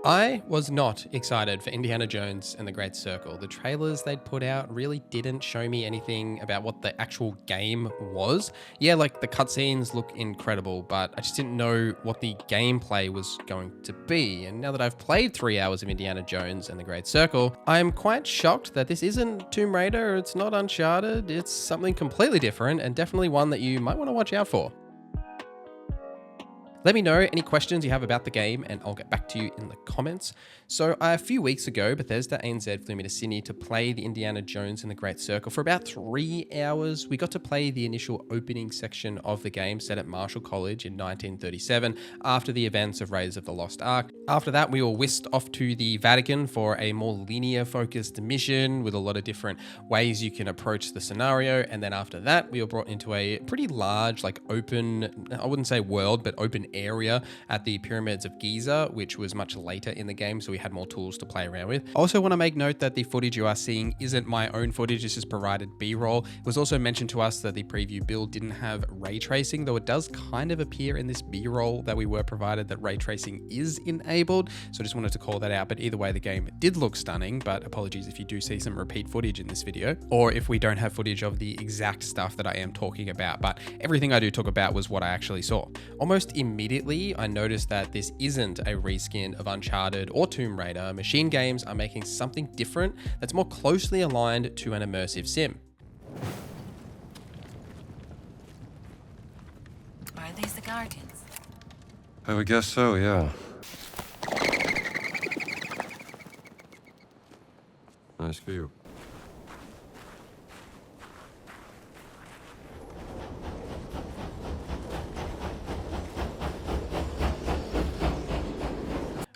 I was not excited for Indiana Jones and the Great Circle. The trailers they'd put out really didn't show me anything about what the actual game was. Yeah, like the cutscenes look incredible, but I just didn't know what the gameplay was going to be. And now that I've played 3 hours of Indiana Jones and the Great Circle, I'm quite shocked that this isn't Tomb Raider, it's not Uncharted, it's something completely different and definitely one that you might want to watch out for. Let me know any questions you have about the game and I'll get back to you in the comments. So a few weeks ago, Bethesda ANZ flew me to Sydney to play the Indiana Jones and the Great Circle for about 3 hours. We got to play the initial opening section of the game set at Marshall College in 1937 after the events of Raiders of the Lost Ark. After that, we were whisked off to the Vatican for a more linear focused mission with a lot of different ways you can approach the scenario. And then after that, we were brought into a pretty large, like open, I wouldn't say world, but open area at the Pyramids of Giza, which was much later in the game, so we had more tools to play around with. I also want to make note that the footage you are seeing isn't my own footage, this is provided B-roll. It was also mentioned to us that the preview build didn't have ray tracing, though it does kind of appear in this B-roll that we were provided that ray tracing is enabled, so I just wanted to call that out. But either way, the game did look stunning, but apologies if you do see some repeat footage in this video, or if we don't have footage of the exact stuff that I am talking about, but everything I do talk about was what I actually saw. Almost immediately, I noticed that this isn't a reskin of Uncharted or Tomb Raider. Machine Games are making something different that's more closely aligned to an immersive sim. Are these the Guardians? I would guess so, yeah. Nice view.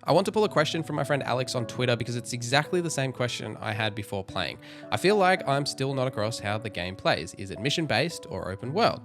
I want to pull a question from my friend Alex on Twitter because it's exactly the same question I had before playing. I feel like I'm still not across how the game plays. Is it mission-based or open world?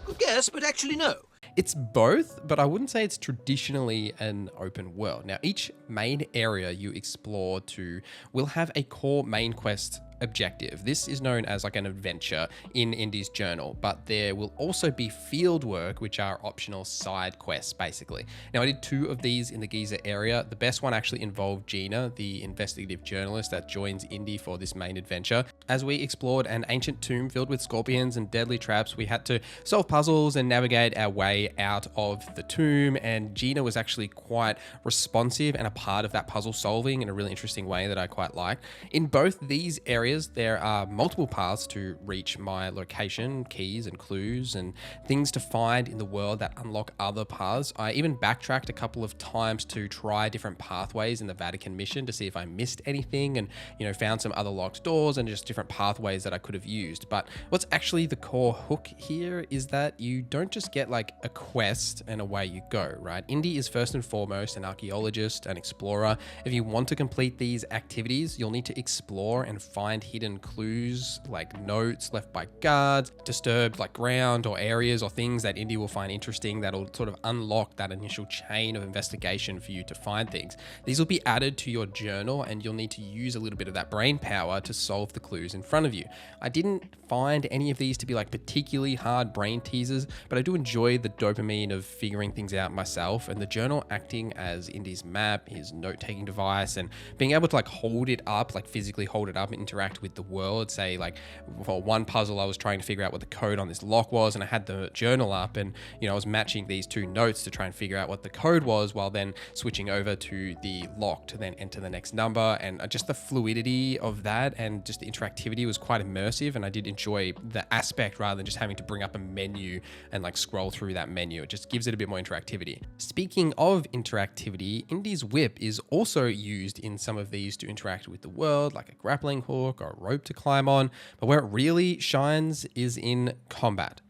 Good guess, but actually no. It's both, but I wouldn't say it's traditionally an open world. Now, each main area you explore to will have a core main quest objective. This is known as like an adventure in Indy's journal, but there will also be field work, which are optional side quests, basically. Now, I did 2 of these in the Giza area. The best one actually involved Gina, the investigative journalist that joins Indy for this main adventure. As we explored an ancient tomb filled with scorpions and deadly traps, we had to solve puzzles and navigate our way out of the tomb, and Gina was actually quite responsive and a part of that puzzle solving in a really interesting way that I quite like. In both these areas, there are multiple paths to reach my location, keys and clues and things to find in the world that unlock other paths. I even backtracked a couple of times to try different pathways in the Vatican mission to see if I missed anything and, found some other locked doors and just different pathways that I could have used. But what's actually the core hook here is that you don't just get like a quest and away you go, right? Indy is first and foremost an archaeologist, an explorer. If you want to complete these activities, you'll need to explore and find hidden clues like notes left by guards, disturbed like ground or areas or things that Indy will find interesting that'll sort of unlock that initial chain of investigation for you to find things. These will be added to your journal and you'll need to use a little bit of that brain power to solve the clues in front of you. I didn't find any of these to be like particularly hard brain teasers, but I do enjoy the dopamine of figuring things out myself, and the journal acting as Indy's map, his note-taking device, and being able to like hold it up, like physically hold it up and interact with the world. Say like for one puzzle, I was trying to figure out what the code on this lock was, and I had the journal up and I was matching these 2 notes to try and figure out what the code was while then switching over to the lock to then enter the next number. And just the fluidity of that and just the interactivity was quite immersive, and I did enjoy the aspect rather than just having to bring up a menu and like scroll through that menu. It just gives it a bit more interactivity. Speaking of interactivity, Indy's whip is also used in some of these to interact with the world, like a grappling hook or a rope to climb on, but where it really shines is in combat.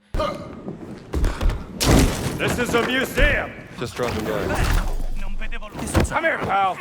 This is a museum! Just dropping guys. Come here, pal!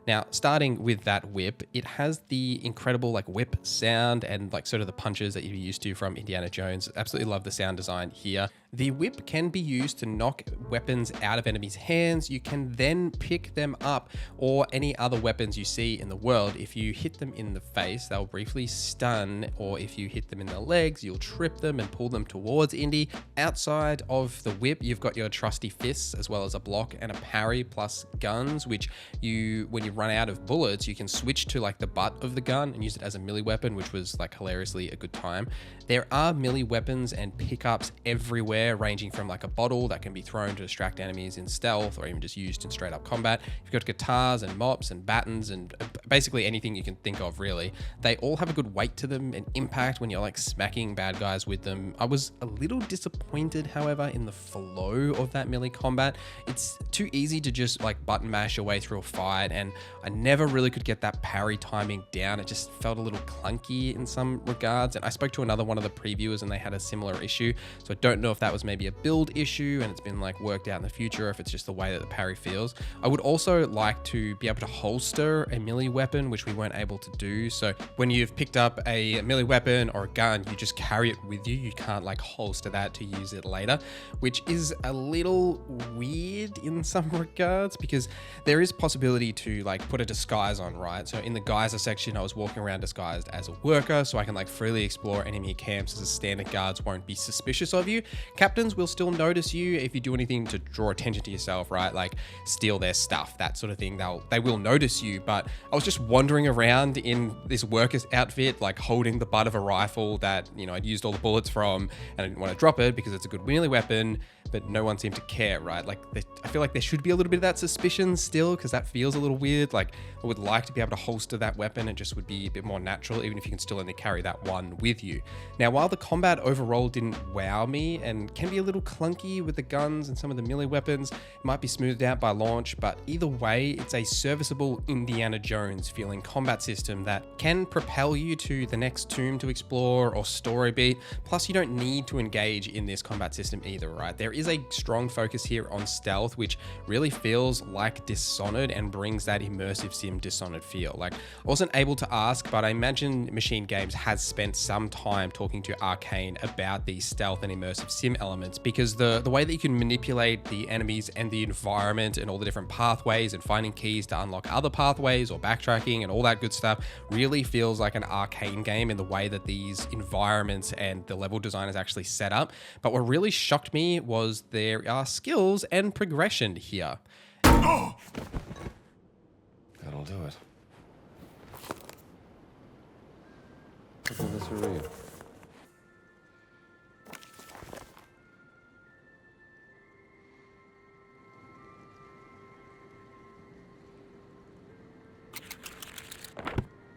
Now, starting with that whip, it has the incredible like whip sound and like sort of the punches that you're used to from Indiana Jones. Absolutely love the sound design here. The whip can be used to knock weapons out of enemies' hands. You can then pick them up, or any other weapons you see in the world. If you hit them in the face, they'll briefly stun, or if you hit them in the legs, you'll trip them and pull them towards Indy. Outside of the whip, you've got your trusty fists, as well as a block and a parry, plus guns, which when you run out of bullets, you can switch to like the butt of the gun and use it as a melee weapon, which was like hilariously a good time. There are melee weapons and pickups everywhere, ranging from like a bottle that can be thrown to distract enemies in stealth, or even just used in straight up combat. You've got guitars and mops and batons and basically anything you can think of, really. They all have a good weight to them and impact when you're like smacking bad guys with them. I was a little disappointed, however, in the flow of that melee combat. It's too easy to just like button mash your way through a fight, and I never really could get that parry timing down. It just felt a little clunky in some regards. And I spoke to another one of the previewers and they had a similar issue. So I don't know if that was maybe a build issue and it's been like worked out in the future, or if it's just the way that the parry feels. I would also like to be able to holster a melee weapon, which we weren't able to do. So when you've picked up a melee weapon or a gun, you just carry it with you. You can't like holster that to use it later, which is a little weird in some regards, because there is possibility to like put a disguise on, right? So in the geyser section, I was walking around disguised as a worker, so I can like freely explore enemy camps as the standard guards won't be suspicious of you. Captains will still notice you if you do anything to draw attention to yourself, right? Like steal their stuff, that sort of thing. They will notice you. But I was just wandering around in this worker's outfit, like holding the butt of a rifle that, you know, I'd used all the bullets from, and I didn't want to drop it because it's a good melee weapon, but no one seemed to care, right? Like I feel like there should be a little bit of that suspicion still, because that feels a little weird. Like I would like to be able to holster that weapon. It just would be a bit more natural, even if you can still only carry that one with you. Now, while the combat overall didn't wow me and can be a little clunky with the guns and some of the melee weapons, it might be smoothed out by launch, but either way, it's a serviceable Indiana Jones feeling combat system that can propel you to the next tomb to explore or story beat. Plus, you don't need to engage in this combat system either, right? There is a strong focus here on stealth, which really feels like Dishonored and brings that immersive sim Dishonored feel. Like, I wasn't able to ask, but I imagine Machine Games has spent some time talking to Arcane about these stealth and immersive sim elements, because the way that you can manipulate the enemies and the environment and all the different pathways and finding keys to unlock other pathways or backtracking and all that good stuff really feels like an Arcane game in the way that these environments and the level design is actually set up. But what really shocked me was there are skills and progression here. That'll do it. Look at this read.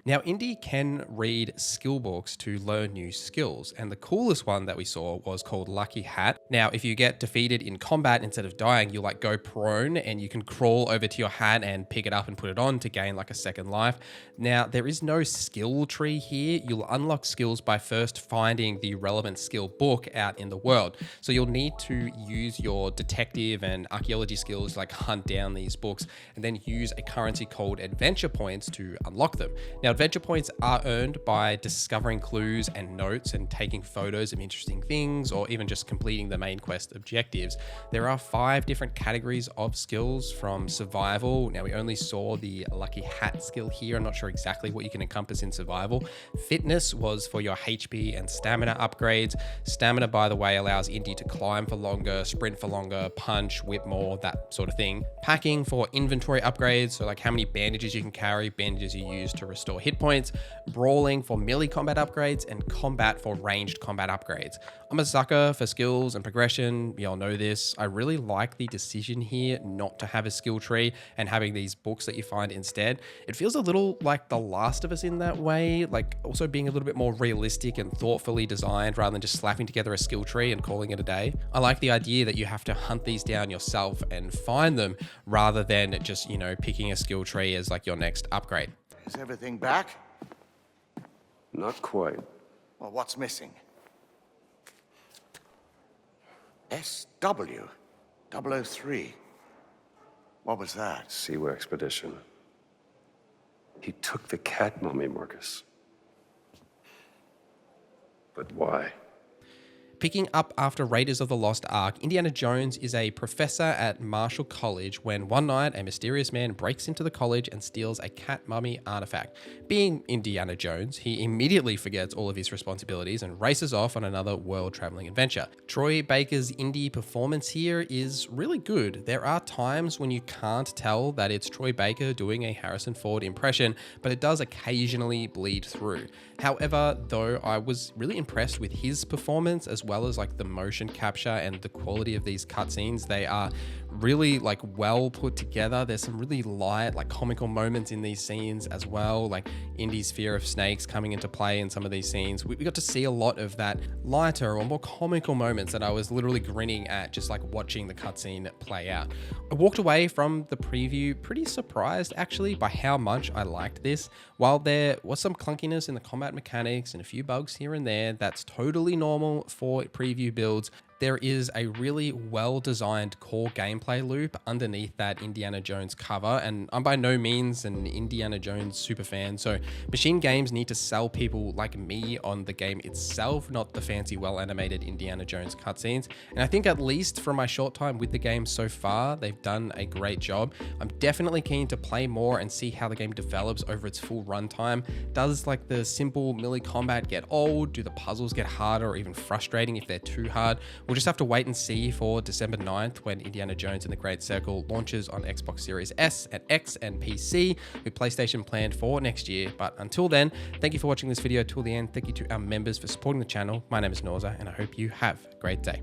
Now, Indy can read skill books to learn new skills, and the coolest one that we saw was called Lucky Hat. Now, if you get defeated in combat, instead of dying, you like go prone and you can crawl over to your hat and pick it up and put it on to gain like a second life. Now, there is no skill tree here. You'll unlock skills by first finding the relevant skill book out in the world. So you'll need to use your detective and archaeology skills, like hunt down these books, and then use a currency called adventure points to unlock them. Now, adventure points are earned by discovering clues and notes and taking photos of interesting things, or even just completing the main quest objectives. There are 5 different categories of skills from survival. Now, we only saw the Lucky Hat skill here. I'm not sure exactly what you can encompass in survival. Fitness was for your HP and stamina upgrades. Stamina, by the way, allows Indy to climb for longer, sprint for longer, punch, whip more, that sort of thing. Packing for inventory upgrades, so like how many bandages you can carry, bandages you use to restore hit points. Brawling for melee combat upgrades, and combat for ranged combat upgrades. I'm a sucker for skills and progression. You all know this. I really like the decision here not to have a skill tree and having these books that you find instead. It feels a little like The Last of Us in that way, like also being a little bit more realistic and thoughtfully designed rather than just slapping together a skill tree and calling it a day. I like the idea that you have to hunt these down yourself and find them rather than just, you know, picking a skill tree as like your next upgrade. Is everything back? Not quite. Well, what's missing? SW 003. What was that? Seaway expedition. He took the cat mummy, Marcus. But why? Picking up after Raiders of the Lost Ark, Indiana Jones is a professor at Marshall College when one night a mysterious man breaks into the college and steals a cat mummy artifact. Being Indiana Jones, he immediately forgets all of his responsibilities and races off on another world-traveling adventure. Troy Baker's indie performance here is really good. There are times when you can't tell that it's Troy Baker doing a Harrison Ford impression, but it does occasionally bleed through. However, though, I was really impressed with his performance as well as like the motion capture and the quality of these cutscenes. They are really like well put together. There's some really light, like comical moments in these scenes as well, like Indy's fear of snakes coming into play in some of these scenes. We got to see a lot of that lighter or more comical moments that I was literally grinning at just like watching the cutscene play out. I walked away from the preview pretty surprised actually by how much I liked this. While there was some clunkiness in the combat mechanics and a few bugs here and there, that's totally normal for preview builds. There is a really well-designed core gameplay loop underneath that Indiana Jones cover, and I'm by no means an Indiana Jones superfan, so Machine Games need to sell people like me on the game itself, not the fancy, well-animated Indiana Jones cutscenes, and I think at least from my short time with the game so far, they've done a great job. I'm definitely keen to play more and see how the game develops over its full runtime. Does like the simple melee combat get old? Do the puzzles get harder or even frustrating if they're too hard? We'll just have to wait and see for December 9th when Indiana Jones and the Great Circle launches on Xbox Series S and X and PC, with PlayStation planned for next year. But until then, thank you for watching this video till the end. Thank you to our members for supporting the channel. My name is NorZZa, and I hope you have a great day.